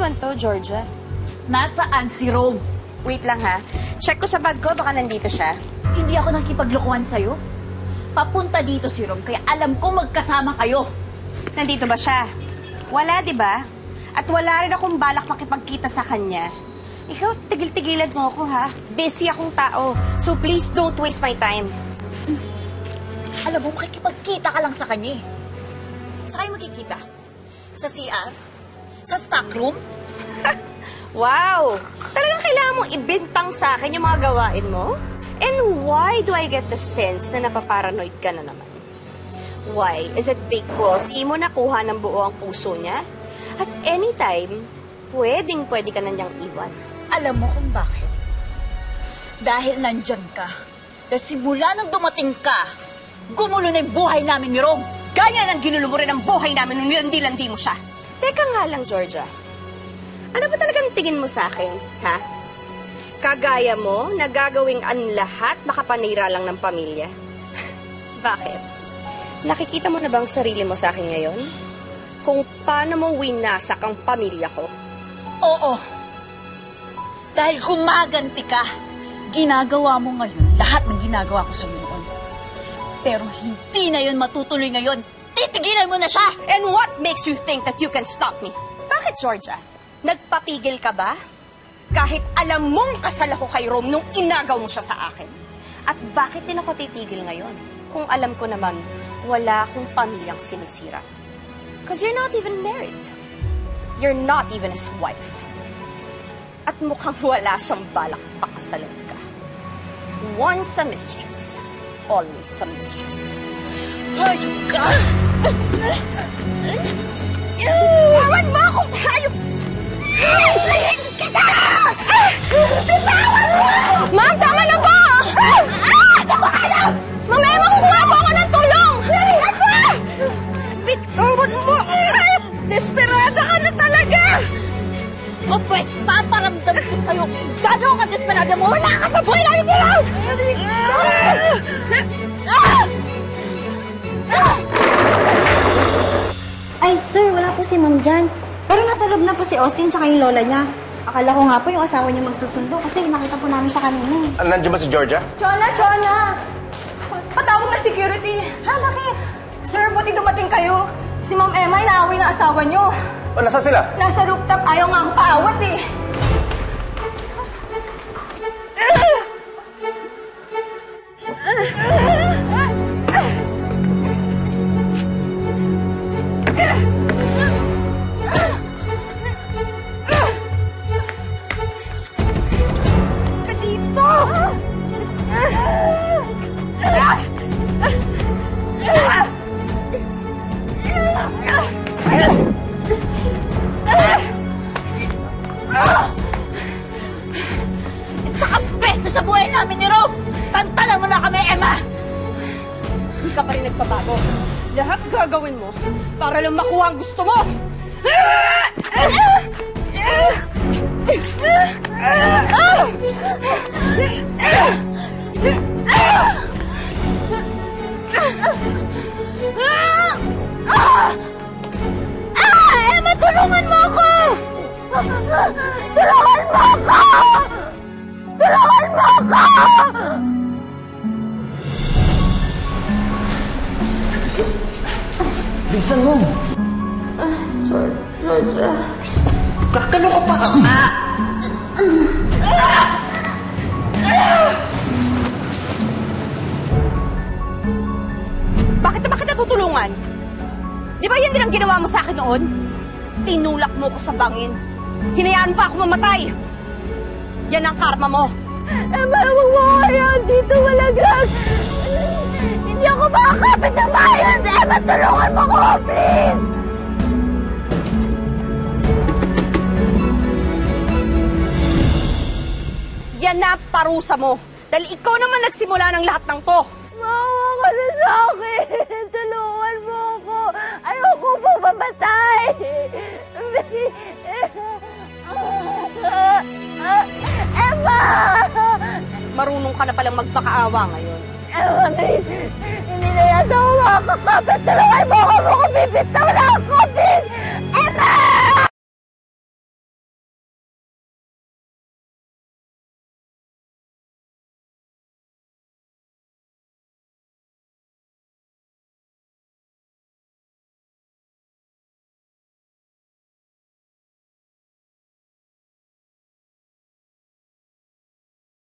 naman to, Georgia? Nasaan si Rome? Wait lang ha. Check ko sa bag ko, baka nandito siya. Hindi ako nakipaglokohan sa'yo. Papunta dito si Rome, kaya alam ko magkasama kayo. Nandito ba siya? Wala, di ba? At wala rin akong balak makipagkita sa kanya. Ikaw, tigil-tigilan mo ako, ha? Busy akong tao. So please don't waste my time. Alam mo, makikipagkita ka lang sa kanya eh. Saan kayo magkikita? Sa CR? Sa stockroom? Wow! Talagang kailangan mong ibintang sa akin yung mga gawain mo? And why do I get the sense na napaparanoid ka na naman? Why? Is it because imo nakuha ng buo ang puso niya? At anytime, pwedeng-pwede ka na niyang iwan. Alam mo kung bakit? Dahil nandyan ka. Dahil simula nang dumating ka, gumulo na yung buhay namin ni Rome. Gaya ng ginulo mo rin ang buhay namin nung nilandi-landi mo siya. Teka nga lang, Georgia. Ano ba talagang tingin mo sa akin, ha? Kagaya mo, nagagawing ang lahat makapanira lang ng pamilya. Bakit? Nakikita mo na bang sarili mo sa akin ngayon? Kung paano mo winasak ang pamilya ko? Oo. Dahil gumaganti ka, ginagawa mo ngayon lahat ng ginagawa ko sa'yo noon. Pero hindi na yun matutuloy ngayon. Titigilan mo na siya! And what makes you think that you can stop me? Bakit, Georgia? Nagpapigil ka ba? Kahit alam mong kasal ako kay Rome nung inagaw mo siya sa akin. At bakit din ako titigil ngayon? Kung alam ko naman, wala akong pamilyang sinisira. Because you're not even married. You're not even his wife. At mukhang wala siyang balak pakasalan ka. Once a mistress, always a mistress. Hayop ka! Tawan mo akong hayop! Hihilayin kita! Bitawan mo! Ma'am, tama na po! Nakuhanap! Mamaya makukuha po ako ng tulong! Dalihan mo! Bitawan mo! Hayop! Desperada ka na talaga! O pues, paparamdam ko sa'yo kung gano'n ka desperada mo! Wala ka sa buhay namin nila! Ay, sir, wala po si Ma'am Jan. Pero nasa loob na po si Austin tsaka yung lola niya. Akala ko nga po yung asawa niya magsusundo kasi nakita po namin siya kanina eh. Nandiyan ba si Georgia? Chona! Patawag na security. Ha, bakit? Sir, buti dumating kayo. Si Ma'am Emma, inaaway na asawa niyo. O, nasaan sila? Nasa rooftop, ayaw nga ang paawat eh. Sa buhay namin ni Rome! Tantanan mo na kami, Emma! Hindi ka pa rin nagpabago. Lahat gagawin mo para lang makuha ang gusto mo! Emma, tulungan mo ako! Tulungan mo ako! Tulungan mo ako! Bilisan mo! Georgia. Kakano ka pa! Bakit na kita tutulungan? Di ba yan din ang ginawa mo sa akin noon? Tinulak mo ko sa bangin. Hinayaan pa ako mamatay. Yan ang karma mo. Emma, huwag mo kayo! Dito malaglag! Hindi ako makakapit ng bayan! Emma, tulungan mo ko! Please! Yan na parusa mo. Dahil ikaw naman nagsimula ng lahat ng to. Maawa ka na sa akin! Tulungan mo ako! Ayoko po mamatay! Emma! Marunong ka na palang magpakaawa ngayon. Emma, please! Hindi na yata ako makakapit! Tulungan